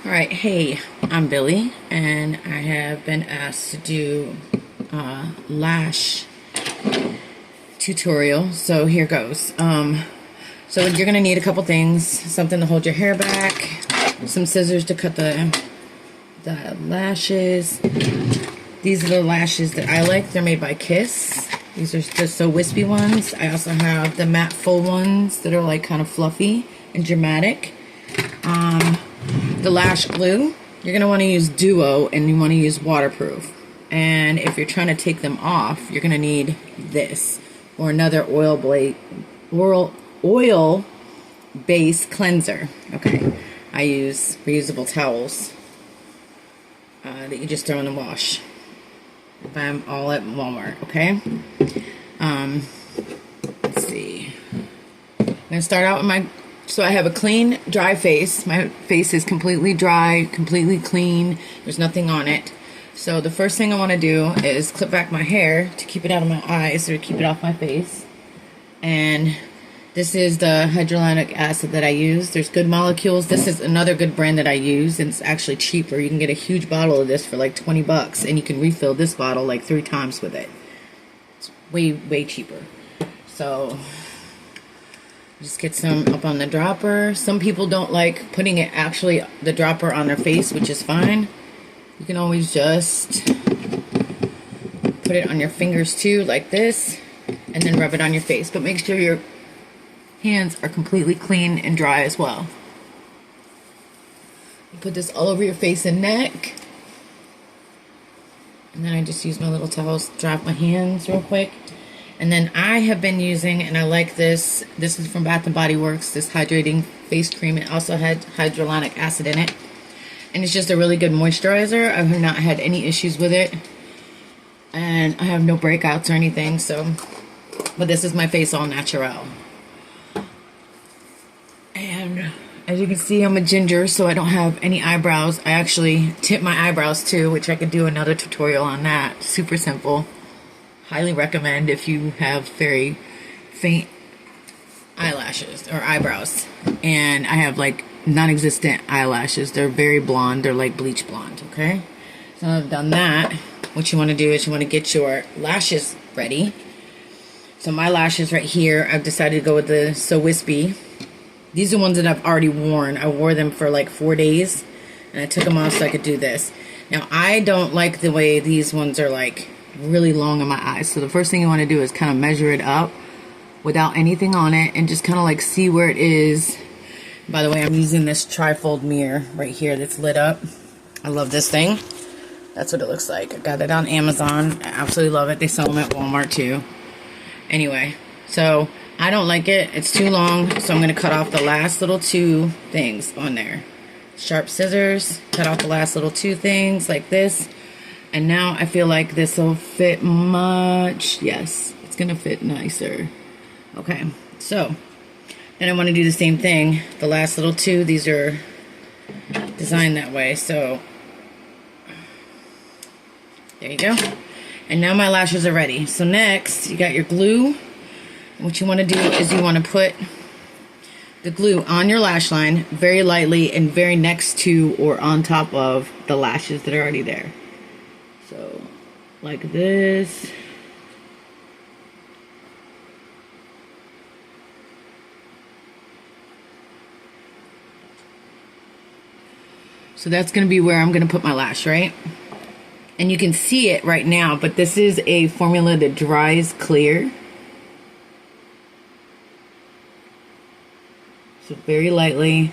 Alright, hey, I'm Billy, and I have been asked to do a Lash tutorial, so here goes. So you're going to need a couple things: something to hold your hair back, some scissors to cut the lashes. These are the lashes that I like. They're made by Kiss. These are just so wispy ones. I also have the matte full ones that are like kind of fluffy and dramatic. The lash glue, you're going to want to use Duo, and you want to use waterproof. And if you're trying to take them off, you're going to need this or another oil-based cleanser. Okay, I use reusable towels that you just throw in the wash. I'm all at Walmart. Okay. Let's see. I'm going to start out with so I have a clean, dry face. My face is completely dry, completely clean. There's nothing on it. So the first thing I want to do is clip back my hair to keep it out of my eyes or keep it off my face. And this is the hyaluronic acid that I use. There's Good Molecules. This is another good brand that I use, and it's actually cheaper. You can get a huge bottle of this for like 20 bucks, and you can refill this bottle like 3 times with it. It's way, way cheaper. So just get some up on the dropper. Some people don't like putting it the dropper on their face, which is fine. You can always just put it on your fingers too, like this, and then rub it on your face. But make sure your hands are completely clean and dry as well. You put this all over your face and neck. And then I just use my little towels to dry off my hands real quick. And then I have been using, and I like this. This is from Bath & Body Works, this hydrating face cream. It also had hyaluronic acid in it. And it's just a really good moisturizer. I have not had any issues with it. And I have no breakouts or anything, so. But this is my face all natural. And as you can see, I'm a ginger, so I don't have any eyebrows. I actually tip my eyebrows too, which I could do another tutorial on that. Super simple. Highly recommend if you have very faint eyelashes or eyebrows. And I have like non-existent eyelashes. They're very blonde. They're like bleach blonde, okay? So I've done that. What you want to do is you want to get your lashes ready. So my lashes right here, I've decided to go with the So Wispy. These are ones that I've already worn. I wore them for like 4 days, and I took them off so I could do this. Now, I don't like the way these ones are like really long on my eyes. So the first thing you want to do is kind of measure it up without anything on it and just kind of like see where it is. By the way, I'm using this trifold mirror right here that's lit up. I love this thing. That's what it looks like. I got it on Amazon. I absolutely love it. They sell them at Walmart too. Anyway, so I don't like it. It's too long, so I'm going to cut off the last little 2 things on there. Sharp scissors, cut off the last little 2 things like this. And now I feel like this will fit much. Yes, it's going to fit nicer. Okay, so then I want to do the same thing. The last little 2, these are designed that way. So there you go. And now my lashes are ready. So next, you got your glue. What you want to do is you want to put the glue on your lash line very lightly and very next to or on top of the lashes that are already there. So, like this. So that's going to be where I'm going to put my lash, right? And you can see it right now, but this is a formula that dries clear. So very lightly.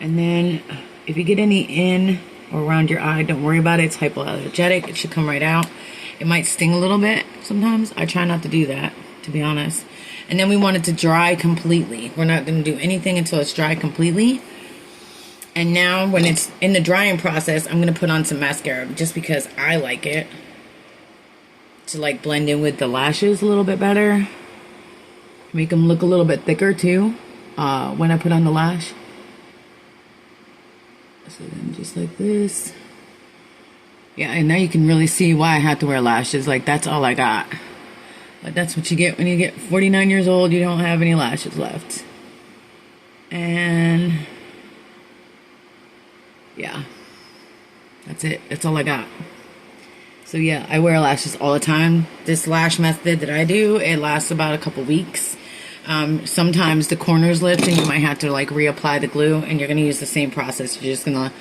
And then if you get any in or around your eye, don't worry about it. It's hypoallergenic. It should come right out. It might sting a little bit sometimes. I try not to do that, to be honest. And then we want it to dry completely. We're not going to do anything until it's dry completely. And now when it's in the drying process, I'm going to put on some mascara just because I like it to like blend in with the lashes a little bit better. Make them look a little bit thicker too when I put on the lash. So then just like this. Yeah, and now you can really see why I had to wear lashes. Like, that's all I got. But that's what you get when you get 49 years old. You don't have any lashes left. And yeah, that's it. That's all I got. So yeah, I wear lashes all the time. This lash method that I do, it lasts about a couple weeks. Sometimes the corners lift and you might have to like reapply the glue, and you're going to use the same process. You're just going to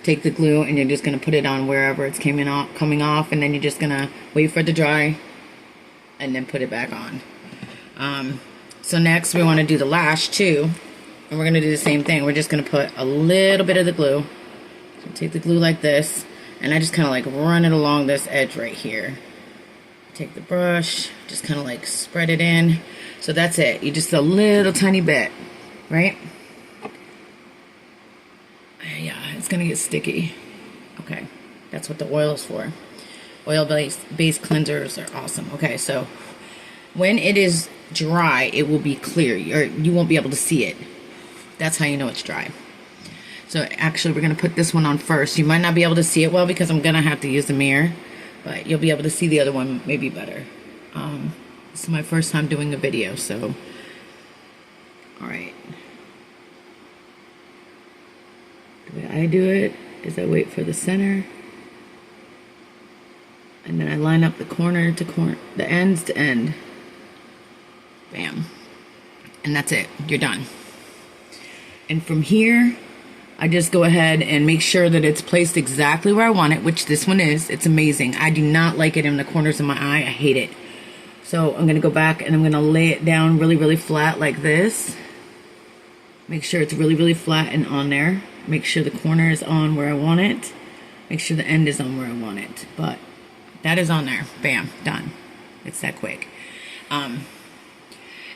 take the glue and you're just going to put it on wherever it's coming off, and then you're just going to wait for it to dry and then put it back on. So next we want to do the lash too, and we're going to do the same thing. We're just going to put a little bit of the glue. So take the glue like this, and I just kind of like run it along this edge right here. Take the brush, just kind of like spread it in. So that's it. You just a little tiny bit, right? Yeah, it's gonna get sticky. Okay, that's what the oil is for. Oil-based cleansers are awesome. Okay, so when it is dry, it will be clear, or you won't be able to see it. That's how you know it's dry. So actually, we're gonna put this one on first. You might not be able to see it well because I'm gonna have to use the mirror, but you'll be able to see the other one maybe better. This is my first time doing a video, so all right. The way I do it is I wait for the center, and then I line up the corner to corner, the ends to end. Bam. And that's it. You're done. And from here, I just go ahead and make sure that it's placed exactly where I want it, which this one is. It's amazing. I do not like it in the corners of my eye. I hate it. So I'm going to go back and I'm going to lay it down really, really flat like this. Make sure it's really, really flat and on there. Make sure the corner is on where I want it. Make sure the end is on where I want it. But that is on there. Bam. Done. It's that quick.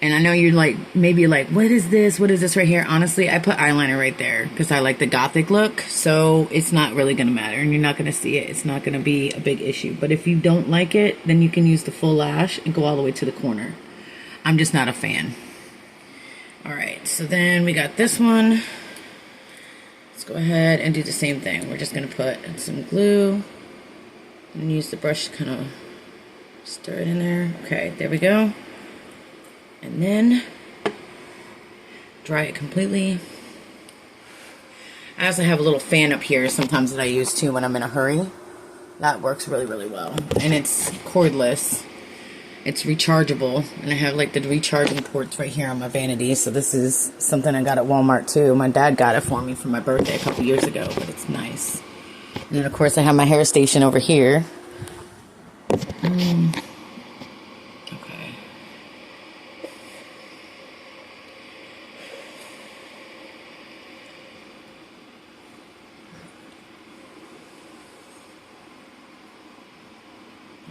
And I know you're like, maybe like, what is this? What is this right here? Honestly, I put eyeliner right there because I like the gothic look. So it's not really going to matter, and you're not going to see it. It's not going to be a big issue. But if you don't like it, then you can use the full lash and go all the way to the corner. I'm just not a fan. All right, so then we got this one. Let's go ahead and do the same thing. We're just going to put some glue and use the brush to kind of stir it in there. Okay, there we go. And then dry it completely. I also have a little fan up here sometimes that I use too when I'm in a hurry. That works really, really well. And it's cordless. It's rechargeable. And I have like the recharging ports right here on my vanity. So this is something I got at Walmart too. My dad got it for me for my birthday a couple years ago, but it's nice. And then of course I have my hair station over here.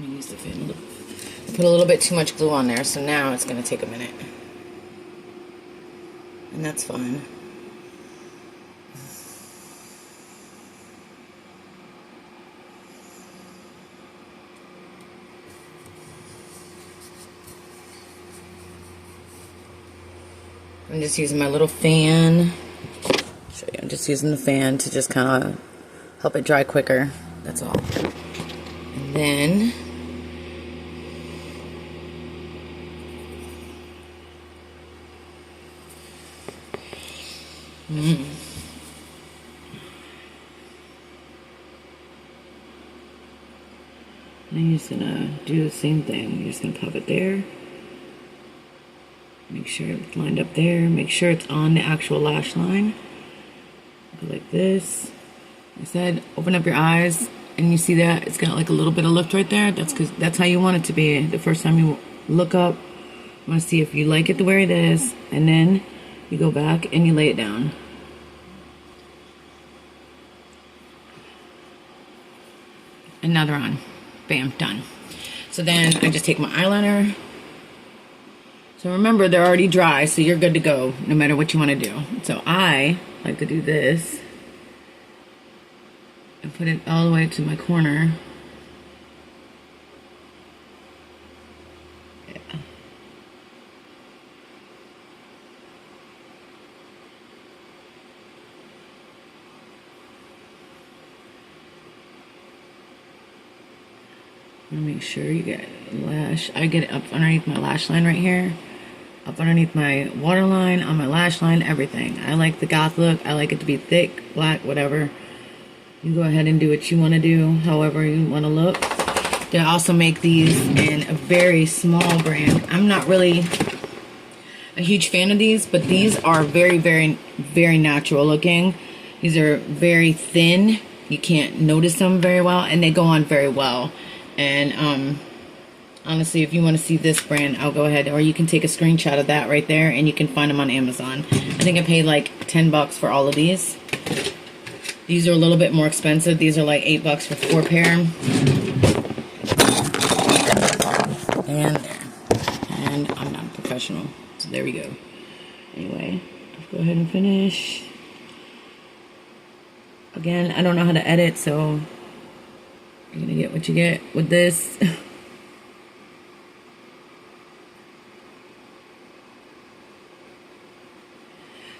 Let me use the fan. Put a little bit too much glue on there, so now it's going to take a minute. And that's fine. I'm just using my little fan. Show you. I'm just using the fan to just kind of help it dry quicker. That's all. And then I'm just gonna do the same thing. You're just gonna pop it there. Make sure it's lined up there. Make sure it's on the actual lash line. Go like this. Like I said, open up your eyes, and you see that it's got like a little bit of lift right there. That's because that's how you want it to be. The first time you look up, you want to see if you like it the way it is, and then you go back and you lay it down. And now they're on. Bam, done. So then I just take my eyeliner. So remember, they're already dry, so you're good to go no matter what you want to do. So I like to do this and put it all the way to my corner. Yeah. Make sure you get lash. I get it up underneath my lash line right here, up underneath my waterline, on my lash line, everything. I like the goth look. I like it to be thick, black, whatever. You go ahead and do what you want to do, however you want to look. They also make these in a very small brand. I'm not really a huge fan of these, but these are very, very, very natural looking. These are very thin. You can't notice them very well, and they go on very well. And honestly, if you want to see this brand, I'll go ahead, or you can take a screenshot of that right there, and you can find them on Amazon. I think I paid like 10 bucks for all of these. These are a little bit more expensive. These are like 8 bucks for 4 pair. And there. And I'm not a professional, so there we go. Anyway, let's go ahead and finish. Again, I don't know how to edit, so you're gonna get what you get with this.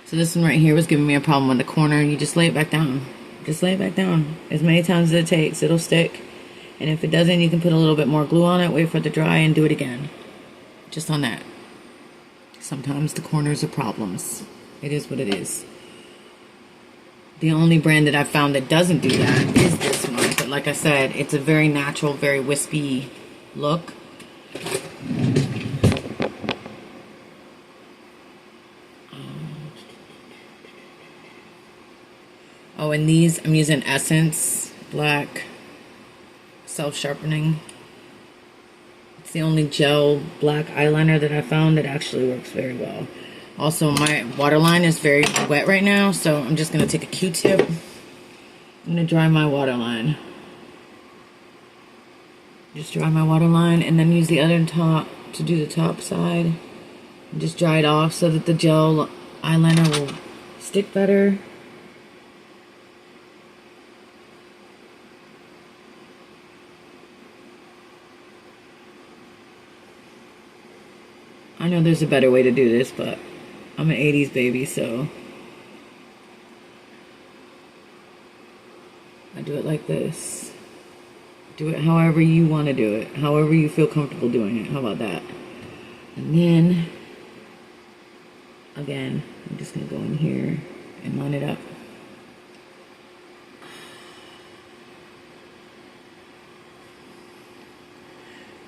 So this one right here was giving me a problem with the corner. You just lay it back down. Just lay it back down as many times as it takes. It'll stick. And if it doesn't, you can put a little bit more glue on it, wait for it to dry, and do it again. Just on that. Sometimes the corners are problems. It is what it is. The only brand that I've found that doesn't do that is this one. But like I said, it's a very natural, very wispy look. Oh, and these, I'm using Essence Black Self-Sharpening. It's the only gel black eyeliner that I found that actually works very well. Also, my waterline is very wet right now, so I'm just going to take a Q-tip. I'm going to dry my waterline. Just dry my waterline, and then use the other top to do the top side. And just dry it off so that the gel eyeliner will stick better. I know there's a better way to do this, but I'm an 80s baby, so I do it like this. Do it however you want to do it, however you feel comfortable doing it. How about that? And then, again, I'm just going to go in here and line it up.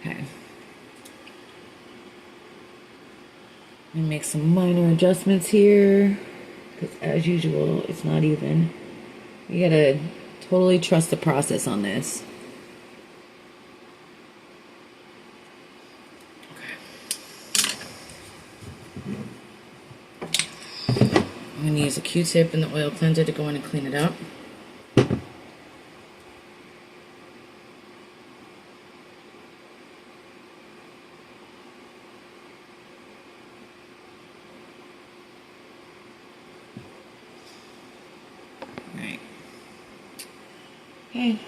Okay. And make some minor adjustments here, because as usual, it's not even. You gotta totally trust the process on this. Okay. I'm gonna use a Q-tip and the oil cleanser to go in and clean it up. Okay.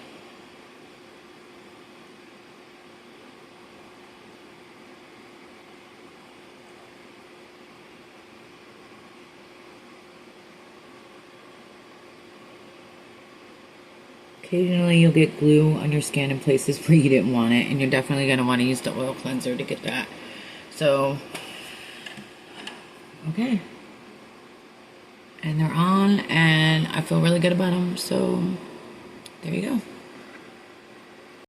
Occasionally you'll get glue on your skin in places where you didn't want it, and you're definitely going to want to use the oil cleanser to get that. So, okay. And they're on, and I feel really good about them, so there you go.